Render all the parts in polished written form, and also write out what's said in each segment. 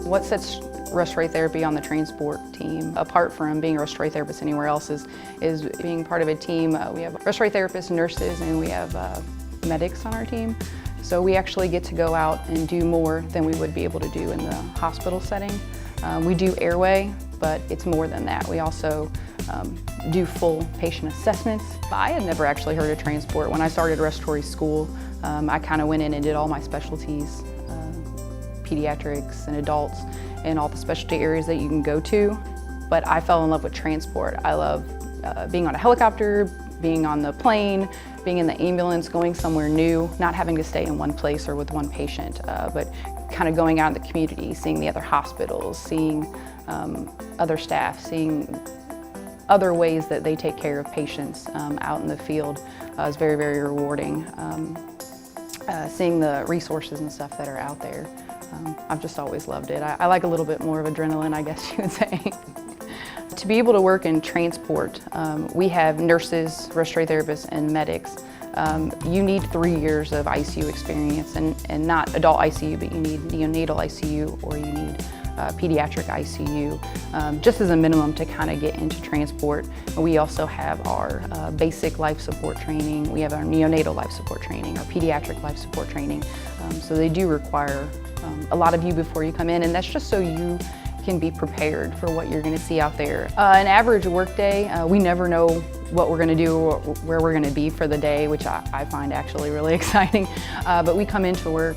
What sets respiratory therapy on the transport team, apart from being a respiratory therapist anywhere else, is being part of a team. We have respiratory therapists, nurses, and we have medics on our team. So we actually get to go out and do more than we would be able to do in the hospital setting. We do airway, but it's more than that. We also do full patient assessments. I had never actually heard of transport. When I started respiratory school, I kind of went in and did all my specialties, pediatrics and adults, and all the specialty areas that you can go to. But I fell in love with transport. I love being on a helicopter, being on the plane, being in the ambulance, going somewhere new, not having to stay in one place or with one patient, but kind of going out in the community, seeing the other hospitals, seeing other staff, seeing other ways that they take care of patients out in the field is very, very rewarding. Seeing the resources and stuff that are out there. I've just always loved it. I like a little bit more of adrenaline, I guess you would say. To be able to work in transport, we have nurses, respiratory therapists, and medics. You need 3 years of ICU experience, and not adult ICU, but you need neonatal ICU or you need pediatric ICU, just as a minimum to kind of get into transport. We also have our basic life support training, we have our neonatal life support training, our pediatric life support training. So they do require a lot of you before you come in, and that's just so you can be prepared for what you're going to see out there. An average workday, we never know what we're going to do or where we're going to be for the day, which I find actually really exciting. But we come into work,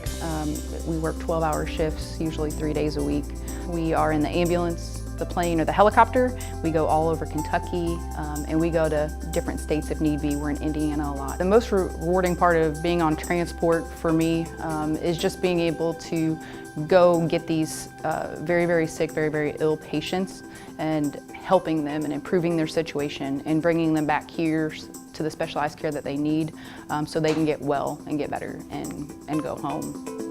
we work 12-hour shifts, usually 3 days a week. We are in the ambulance, the plane, or the helicopter. We go all over Kentucky, and we go to different states if need be. We're in Indiana a lot. The most rewarding part of being on transport for me is just being able to go get these very, very sick, very, very ill patients and helping them and improving their situation and bringing them back here to the specialized care that they need so they can get well and get better and go home.